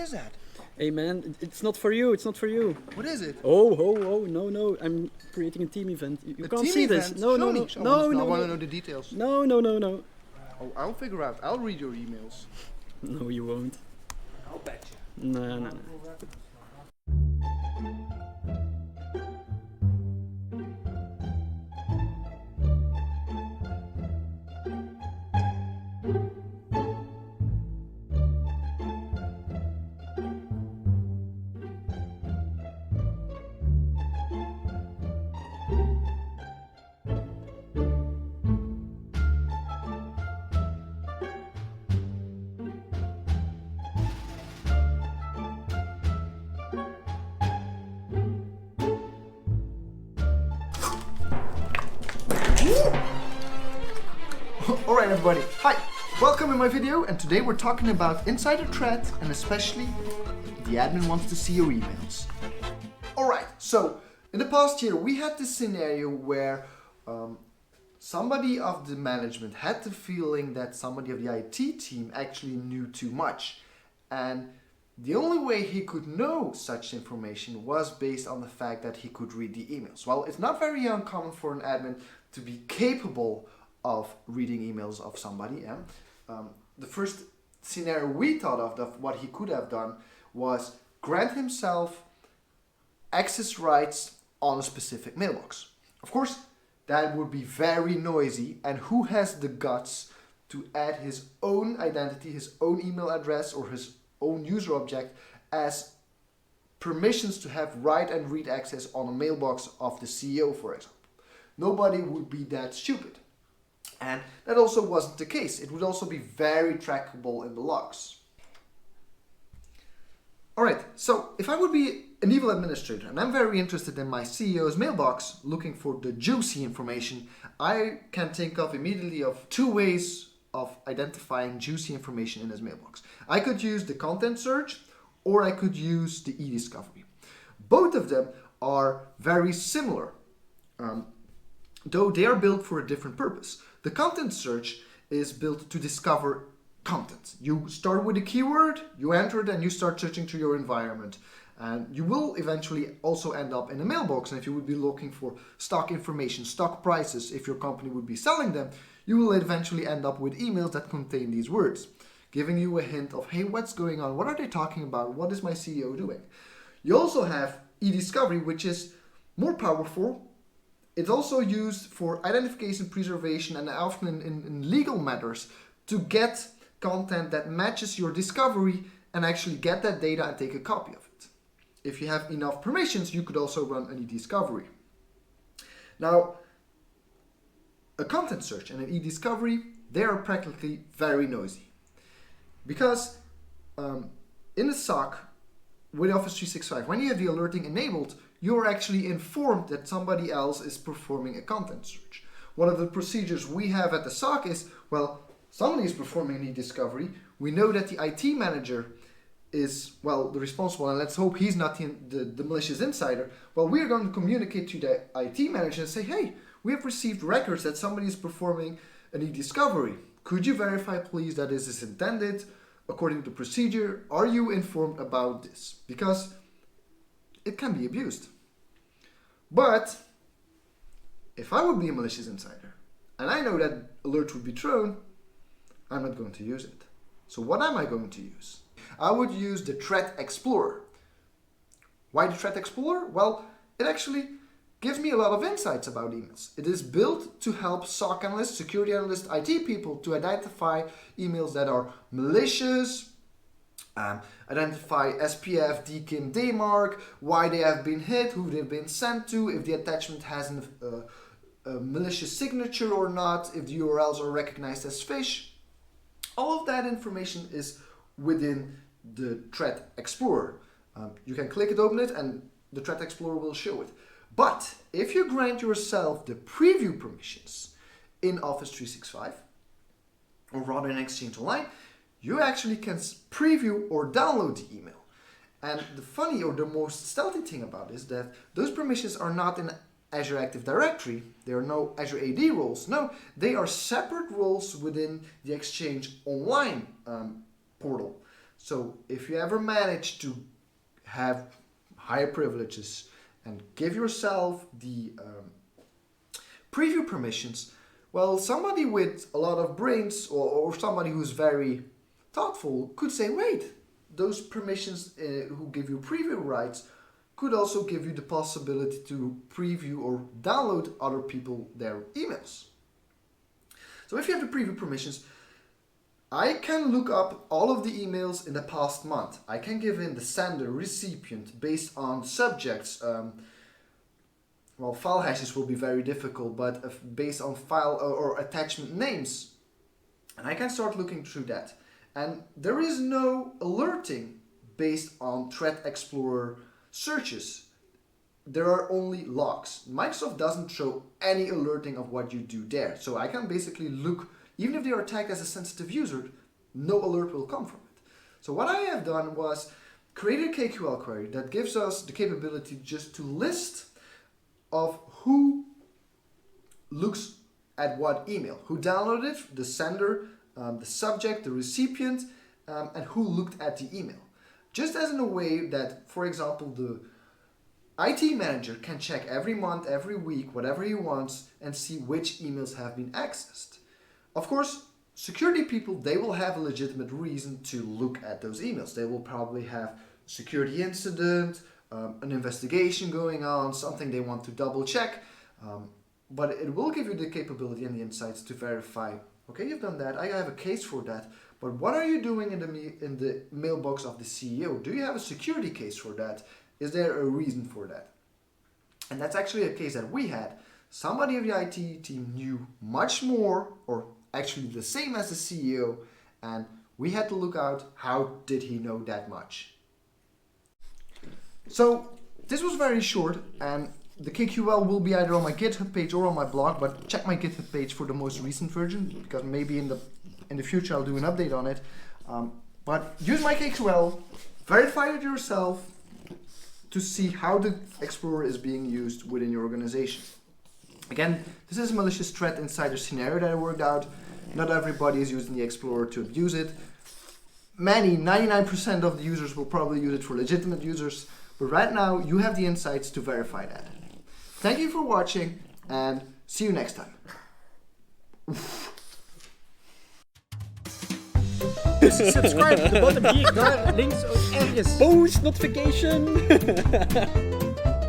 is that? Hey man, it's not for you, it's not for you. What is it? Oh, no, I'm creating a team event. You can't see this. No. I want to know the details. No. Oh, I'll figure out. I'll read your emails. No, you won't. I'll bet you. No. Alright everybody, hi! Welcome in my video, and today we're talking about insider threat, and especially the admin wants to see your emails. Alright, so in the past year we had this scenario where somebody of the management had the feeling that somebody of the IT team actually knew too much, and the only way he could know such information was based on the fact that he could read the emails. Well, it's not very uncommon for an admin to be capable of reading emails of somebody. The first scenario we thought of what he could have done was grant himself access rights on a specific mailbox. Of course, that would be very noisy, and who has the guts to add his own identity, his own email address, or his own user object as permissions to have write and read access on a mailbox of the CEO, for example? Nobody would be that stupid. And that also wasn't the case. It would also be very trackable in the logs. Alright, so if I would be an evil administrator and I'm very interested in my CEO's mailbox looking for the juicy information, I can think of immediately of two ways of identifying juicy information in his mailbox. I could use the content search, or I could use the Ediscovery. Both of them are very similar, though they are built for a different purpose. The content search is built to discover content. You start with a keyword, you enter it, and you start searching through your environment. And you will eventually also end up in a mailbox. And if you would be looking for stock information, stock prices, if your company would be selling them, you will eventually end up with emails that contain these words, giving you a hint of, hey, what's going on? What are they talking about? What is my CEO doing? You also have Ediscovery, which is more powerful. It's also used for identification, preservation, and often in legal matters to get content that matches your discovery and actually get that data and take a copy of it. If you have enough permissions, you could also run an Ediscovery. Now, a content search and an Ediscovery, they are practically very noisy. Because in the SOC, with Office 365, when you have the alerting enabled, you're actually informed that somebody else is performing a content search. One of the procedures we have at the SOC is, well, somebody is performing an e-discovery. We know that the IT manager is, well, the responsible, and let's hope he's not the malicious insider. Well, we're going to communicate to the IT manager and say, hey, we have received records that somebody is performing an e-discovery. Could you verify, please, that this is intended according to procedure? Are you informed about this? Because it can be abused. But if I would be a malicious insider and I know that alert would be thrown, I'm not going to use it. So what am I going to use? I would use the Threat Explorer. Why the Threat Explorer? Well, it actually gives me a lot of insights about emails. It is built to help SOC analysts, security analysts, IT people to identify emails that are malicious, identify SPF, DKIM, DMARC, why they have been hit, who they've been sent to, if the attachment has a malicious signature or not, if the URLs are recognized as phish. All of that information is within the Threat Explorer. You can click it, open it, and the Threat Explorer will show it. But if you grant yourself the preview permissions in Office 365, or rather in Exchange Online, you actually can preview or download the email. And the funny or the most stealthy thing about it is that those permissions are not in Azure Active Directory. There are no Azure AD roles. No, they are separate roles within the Exchange Online portal. So if you ever manage to have higher privileges and give yourself the preview permissions, well, somebody with a lot of brains or somebody who's very thoughtful could say, wait, those permissions who give you preview rights could also give you the possibility to preview or download other people their emails. So if you have the preview permissions, I can look up all of the emails in the past month. I can give in the sender, recipient based on subjects. Well, file hashes will be very difficult, but based on file or attachment names. And I can start looking through that. And there is no alerting based on Threat Explorer searches. There are only logs. Microsoft doesn't show any alerting of what you do there. So I can basically look, even if they are tagged as a sensitive user, no alert will come from it. So what I have done was create a KQL query that gives us the capability just to list of who looks at what email, who downloaded it, the sender, the subject, the recipient, and who looked at the email. Just as in a way that, for example, the IT manager can check every month, every week, whatever he wants, and see which emails have been accessed. Of course, security people, they will have a legitimate reason to look at those emails. They will probably have a security incident, an investigation going on, something they want to double check, but it will give you the capability and the insights to verify, okay, you've done that, I have a case for that, but what are you doing in the mailbox of the CEO? Do you have a security case for that? Is there a reason for that? And that's actually a case that we had. Somebody of the IT team knew much more, or actually the same as the CEO, and we had to look out, how did he know that much? So this was very short, and the KQL will be either on my GitHub page or on my blog, but check my GitHub page for the most recent version, because maybe in the future I'll do an update on it. But use my KQL, verify it yourself to see how the Explorer is being used within your organization. Again, this is a malicious threat insider scenario that I worked out. Not everybody is using the Explorer to abuse it. 99% of the users will probably use it for legitimate users, but right now you have the insights to verify that. Thank you for watching, and see you next time. Subscribe, de bottom hier, daar links ook ergens. Post notification!